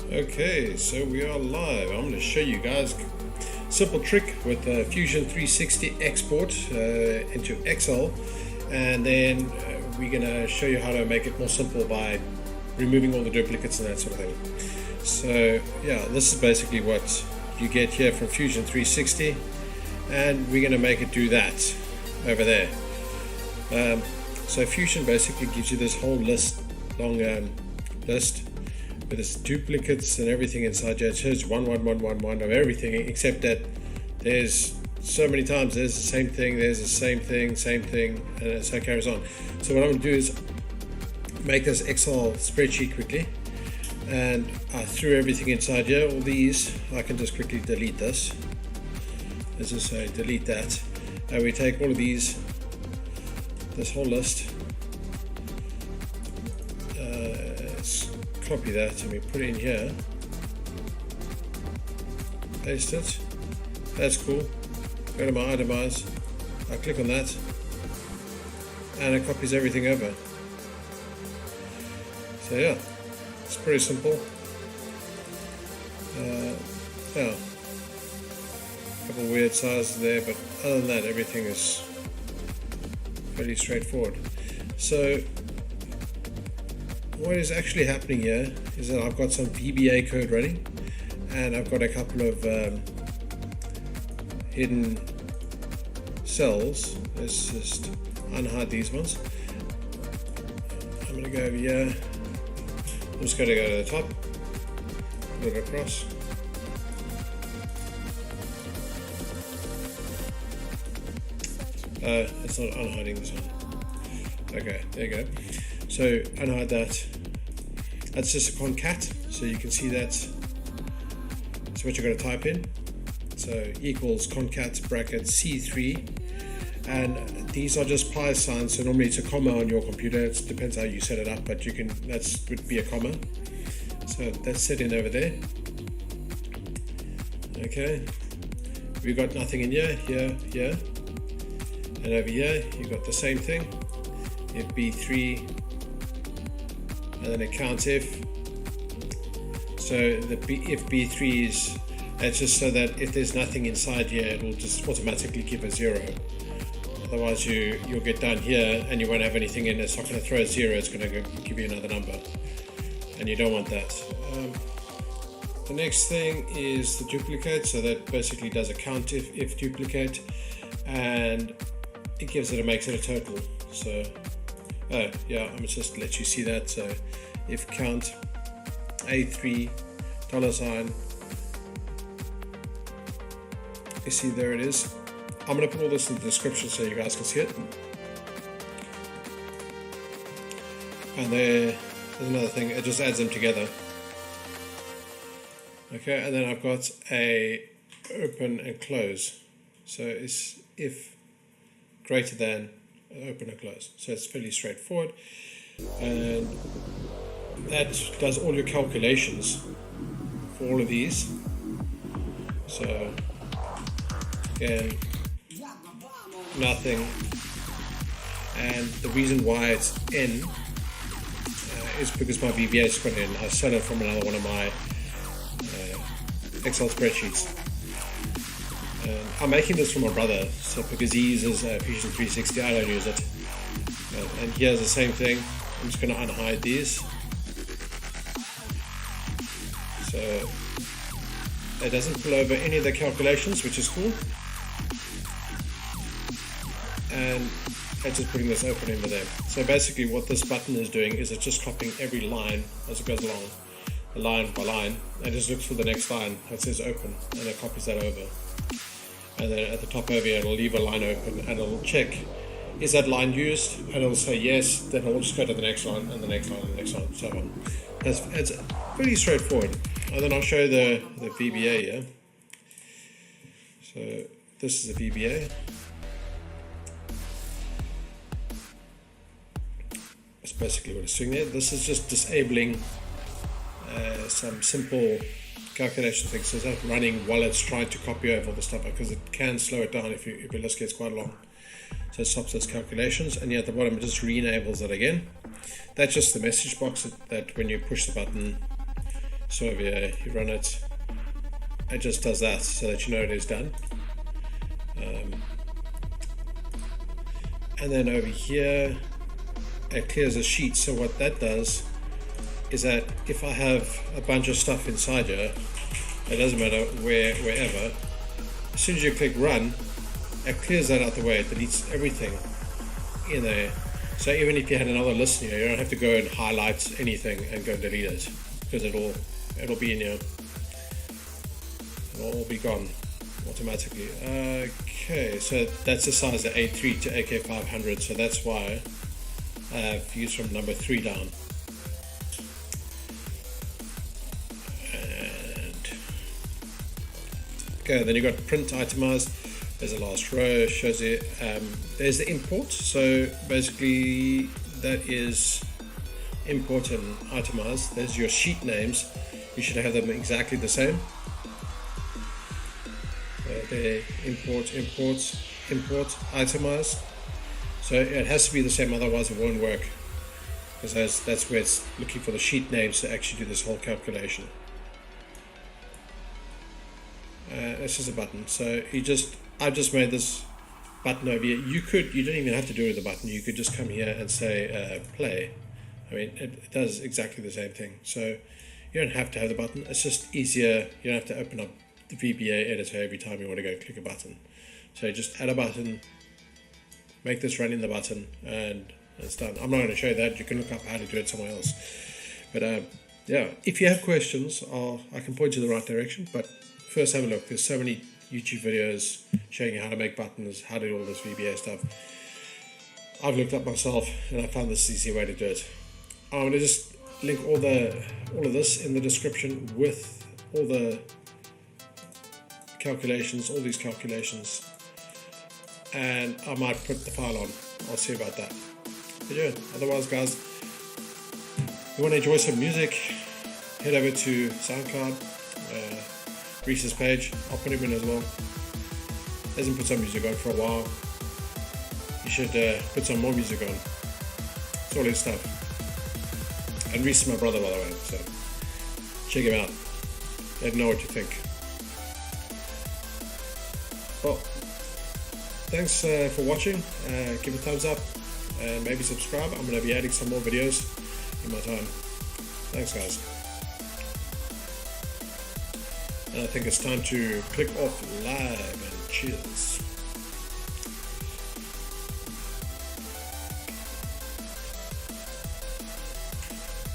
Okay, so we are live. I'm going to show you guys a simple trick with Fusion 360 export into Excel, and then we're going to show you how to make it more simple by removing all the duplicates and that sort of thing. So yeah, this is basically what you get here from Fusion 360, and we're going to make it do that over there. So Fusion basically gives you this whole long list with its duplicates and everything inside here. It shows 1, 1, 1, 1, 1 of everything, except that there's so many times there's the same thing, there's the same thing, and so it carries on. So what I'm going to do is make this Excel spreadsheet quickly, and I threw everything inside here. All these, I can just quickly delete this. Let's just say delete that, and we take all of these, this whole list, copy that, and we put it in here, paste it. That's cool. Go to my Itemize, I click on that, and it copies everything over. So yeah, it's pretty simple. Yeah, a couple of weird sizes there, but other than that, everything is fairly straightforward. So what is actually happening here is that I've got some VBA code running, and I've got a couple of hidden cells. Let's just unhide these ones. I'm going to go over here. I'm just going to go to the top, put it across. It's not unhiding this one. Okay, there you go. So unhide that. That's just a concat, so you can see that's what you're going to type in. So equals concat bracket C3, and these are just pi signs. So normally it's a comma on your computer. It depends how you set it up, but you can, that would be a comma. So that's set in over there. Okay, we've got nothing in here, here, and over here you've got the same thing. If B3, and then a count if. So if B3 is, that's just so that if there's nothing inside here, it will just automatically give a 0. Otherwise you'll get down here and you won't have anything in. It's not going to throw a 0, it's going to give you another number, and you don't want that. The next thing is the duplicate. So that basically does a count if duplicate, and it gives it, it makes it a total. So yeah, I'm just let you see that. So if count A3 $, you see there it is. I'm going to put all this in the description so you guys can see it. And there's another thing, it just adds them together. Okay, and then I've got a open and close. So it's if greater than open and close. So it's fairly straightforward, and that does all your calculations for all of these. So again, nothing, and the reason why it's N is because my VBA is put in. I stole it from another one of my Excel spreadsheets. I'm making this for my brother, so because he uses Fusion 360, I don't use it. And here's the same thing. I'm just going to unhide these. So it doesn't pull over any of the calculations, which is cool. And it's just putting this open over there. So basically what this button is doing is it's just copying every line as it goes along, line by line, and just looks for the next line that says open, and it copies that over. And then at the top over here, it'll leave a line open, and it'll check, is that line used? And it'll say yes, then it'll just go to the next line, and the next line, and the next line, so on. It's pretty straightforward. And then I'll show you the VBA here. So this is the VBA. That's basically what it's doing there. This is just disabling some simple calculation things, so it's not running while it's trying to copy over all the stuff, because it can slow it down if your list gets quite long. So it stops those calculations, and here at the bottom it just re-enables it again. That's just the message box that when you push the button, So over here, you run it, it just does that so that you know it is done. And then over here, it clears a sheet. So what that does is that if I have a bunch of stuff inside here, it doesn't matter wherever, as soon as you click run, it clears that out the way. It deletes everything in there. So even if you had another list here, you don't have to go and highlight anything and go delete it, because it'll be in here. It'll all be gone automatically. Okay, so that's the size of A3 to AK500, so that's why I've used from number 3 down. And okay, then you've got print itemized. There's the last row, shows you. There's the import. So basically, that is import and itemized. There's your sheet names. You should have them exactly the same. There, import, itemized. So it has to be the same, otherwise it won't work. Because that's where it's looking for the sheet names to actually do this whole calculation. This is a button. So I've just made this button over here. You don't even have to do it with the button. You could just come here and say play. I mean, it does exactly the same thing. So you don't have to have the button. It's just easier. You don't have to open up the VBA editor every time you want to go click a button. So just add a button, make this run in the button, and it's done. I'm not going to show you that. You can look up how to do it somewhere else. But yeah, if you have questions, I can point you in the right direction. But first, have a look. There's so many YouTube videos showing you how to make buttons, how to do all this VBA stuff. I've looked up myself, and I found this easy way to do it. I'm going to just link all of this in the description with all the calculations, all these calculations, and I might put the file on. I'll see about that. But yeah, otherwise, guys, if you want to enjoy some music, head over to SoundCloud, Reese's page. I'll put him in as well. Hasn't put some music on for a while. You should put some more music on. It's all his stuff. And Reese is my brother, by the way, so check him out. Let me know what you think. Well, thanks for watching. Give a thumbs up and maybe subscribe. I'm going to be adding some more videos in my time. Thanks, guys. And I think it's time to click off live, and cheers.